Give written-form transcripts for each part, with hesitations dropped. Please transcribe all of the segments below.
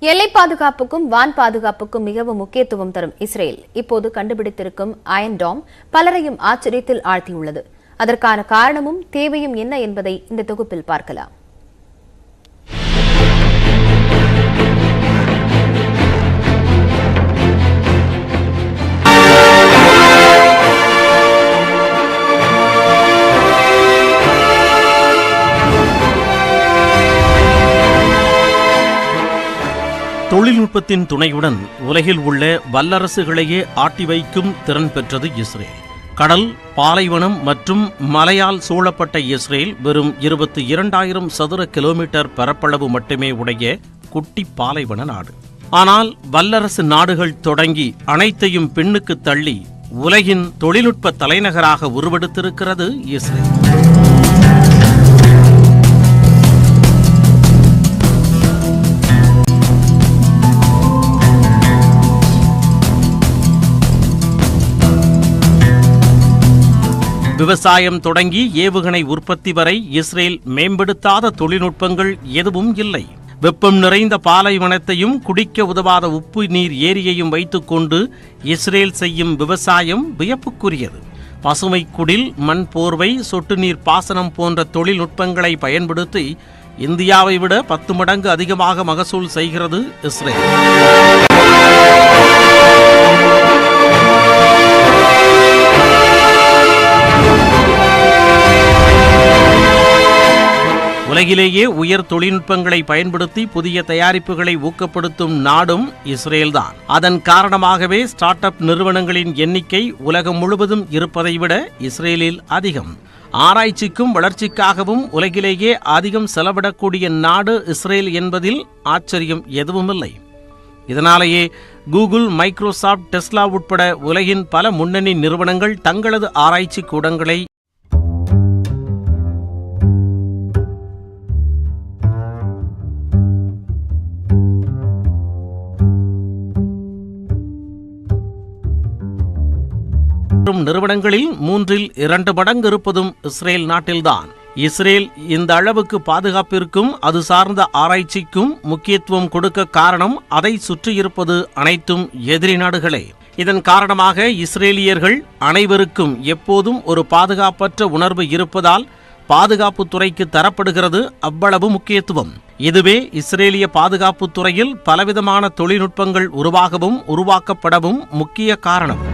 எல்லை பாதுகாப்புக்கும் வான் பாதுகாப்புக்கும் மிகவும் முக்கியத்துவம் தரும் இஸ்ரேல் இப்போது கண்டுபிடித்திருக்கும் அயன் டாம் பலரையும் ஆச்சரியத்தில் ஆழ்த்தியுள்ளது. அதற்கான காரணமும் தேவையும் என்ன என்பதை இந்த தொகுப்பில் பார்க்கலாம். தொழில்நுட்பத்தின் துணையுடன் உலகில் உள்ள வல்லரசுகளையே ஆட்டி வைக்கும் திறன் பெற்றது இஸ்ரேல். கடல், பாலைவனம் மற்றும் மலையால் சூழப்பட்ட இஸ்ரேல் வெறும் 22,000 சதுர கிலோமீட்டர் பரப்பளவு மட்டுமே உடைய குட்டி பாலைவன நாடு. ஆனால் வல்லரசு நாடுகள் தொடங்கி அனைத்தையும் பின்னுக்கு தள்ளி உலகின் தொழில்நுட்ப தலைநகராக உருவெடுத்திருக்கிறது இஸ்ரேல். விவசாயம் தொடங்கி ஏவுகணை உற்பத்தி வரை இஸ்ரேல் மேம்படுத்தாத தொழில்நுட்பங்கள் எதுவும் இல்லை. வெப்பம் நிறைந்த பாலைவனத்தையும் குடிக்க உதவாத உப்பு நீர் ஏரியையும் வைத்துக்கொண்டு இஸ்ரேல் செய்யும் விவசாயம் வியப்புக்குரியது. பசுமை குடில், மண் போர்வை, சொட்டு நீர் பாசனம் போன்ற தொழில்நுட்பங்களை பயன்படுத்தி இந்தியாவை விட 10 மடங்கு அதிகமாக மகசூல் செய்கிறது இஸ்ரேல். உலகிலேயே உயர் தொழில்நுட்பங்களை பயன்படுத்தி புதிய தயாரிப்புகளை ஊக்கப்படுத்தும் நாடும் இஸ்ரேல்தான். அதன் காரணமாகவே ஸ்டார்ட் அப் நிறுவனங்களின் எண்ணிக்கை உலகம் முழுவதும் இருப்பதை விட இஸ்ரேலில் அதிகம். ஆராய்ச்சிக்கும் வளர்ச்சிக்காகவும் உலகிலேயே அதிகம் செலவிடக்கூடிய நாடு இஸ்ரேல் என்பதில் ஆச்சரியம் எதுவுமில்லை. இதனாலேயே கூகுள், மைக்ரோசாப்ட், டெஸ்லா உட்பட உலகின் பல முன்னணி நிறுவனங்கள் தங்களது ஆராய்ச்சி கூடங்களை நிறுவனங்களில் 3/2 மடங்கு இருப்பதும் இஸ்ரேல் நாட்டில்தான். இஸ்ரேல் இந்த அளவுக்கு பாதுகாப்பிற்கும் அது சார்ந்த ஆராய்ச்சிக்கும் முக்கியத்துவம் கொடுக்க காரணம் அதை சுற்றியிருப்பது அனைத்தும் எதிரி நாடுகளே. இதன் காரணமாக இஸ்ரேலியர்கள் அனைவருக்கும் எப்போதும் ஒரு பாதுகாப்பற்ற உணர்வு இருப்பதால் பாதுகாப்பு துறைக்கு தரப்படுகிறது அவ்வளவு முக்கியத்துவம். இதுவே இஸ்ரேலிய பாதுகாப்பு துறையில் பலவிதமான தொழில்நுட்பங்கள் உருவாகவும் உருவாக்கப்படவும் முக்கிய காரணம்.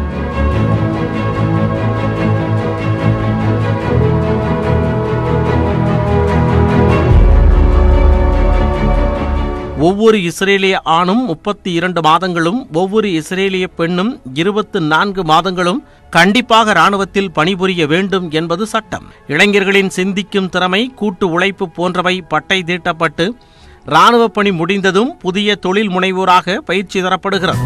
ஒவ்வொரு இஸ்ரேலிய ஆணும் 32 மாதங்களும் ஒவ்வொரு இஸ்ரேலிய பெண்ணும் 24 மாதங்களும் கண்டிப்பாக இராணுவத்தில் பணிபுரிய வேண்டும் என்பது சட்டம். இளைஞர்களின் சிந்திக்கும் திறமை, கூட்டு உழைப்பு போன்றவை பட்டை தீட்டப்பட்டு இராணுவ பணி முடிந்ததும் புதிய தொழில் முனைவோராக பயிற்சி தரப்படுகிறது.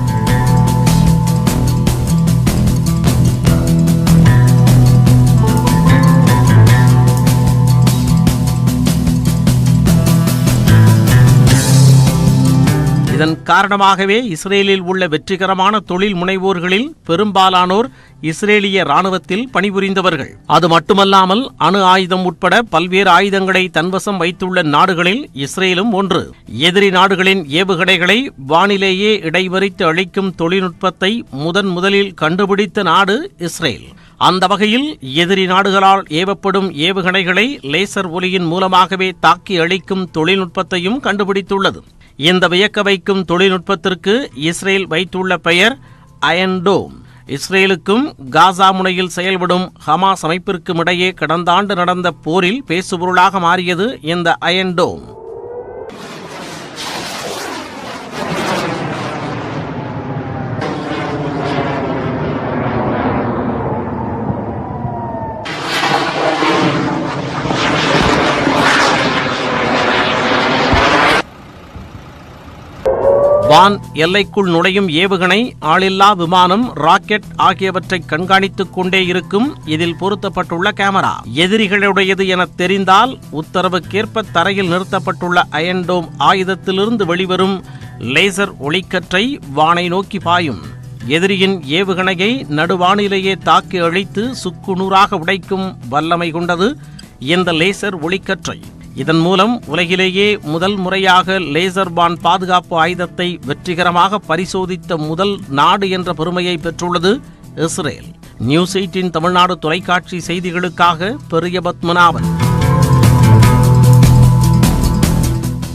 இதன் காரணமாகவே இஸ்ரேலில் உள்ள வெற்றிகரமான தொழில் முனைவோர்களில் பெரும்பாலானோர் இஸ்ரேலிய இராணுவத்தில் பணிபுரிந்தவர்கள். அது மட்டுமல்லாமல் அணு ஆயுதம் உட்பட பல்வேறு ஆயுதங்களை தன்வசம் வைத்துள்ள நாடுகளில் இஸ்ரேலும் ஒன்று. எதிரி நாடுகளின் ஏவுகணைகளை வானிலேயே இடைமறித்து அழிக்கும் தொழில்நுட்பத்தை முதலில் கண்டுபிடித்த நாடு இஸ்ரேல். அந்த வகையில் எதிரி நாடுகளால் ஏவப்படும் ஏவுகணைகளை லேசர் ஒளியின் மூலமாகவே தாக்கி அழிக்கும் தொழில்நுட்பத்தையும் கண்டுபிடித்துள்ளது. இந்த வியக்க வைக்கும் தொழில்நுட்பத்திற்கு இஸ்ரேல் வைத்துள்ள பெயர் அயன் டோம். இஸ்ரேலுக்கும் காசா முனையில் செயல்படும் ஹமாஸ் அமைப்பிற்கும் இடையே கடந்த ஆண்டு நடந்த போரில் பேசுபொருளாக மாறியது இந்த அயன் டோம். வான், எல்லைக்குள் நுழையும் ஏவுகணை, ஆளில்லா விமானம், ராக்கெட் ஆகியவற்றை கண்காணித்துக் கொண்டே இருக்கும் இதில் பொருத்தப்பட்டுள்ள கேமரா எதிரிகளுடையது என தெரிந்தால் உத்தரவுக்கேற்ப தரையில் நிறுத்தப்பட்டுள்ள அயன் டோம் ஆயுதத்திலிருந்து வெளிவரும் லேசர் ஒளிக்கற்றை வானை நோக்கி பாயும். எதிரியின் ஏவுகணையை நடுவானிலேயே தாக்கி அழித்து சுக்குநூறாக உடைக்கும் வல்லமை கொண்டது இந்த லேசர் ஒளிக்கற்றை. இதன் மூலம் உலகிலேயே முதல் முறையாக லேசர் பான் பாதுகாப்பு ஆயுதத்தை வெற்றிகரமாக பரிசோதித்த முதல் நாடு என்ற பெருமையை பெற்றுள்ளது இஸ்ரேல். நியூஸ் 18 தமிழ்நாடு தொலைக்காட்சி செய்திகளுக்காக பெரிய பத்மநாபன்.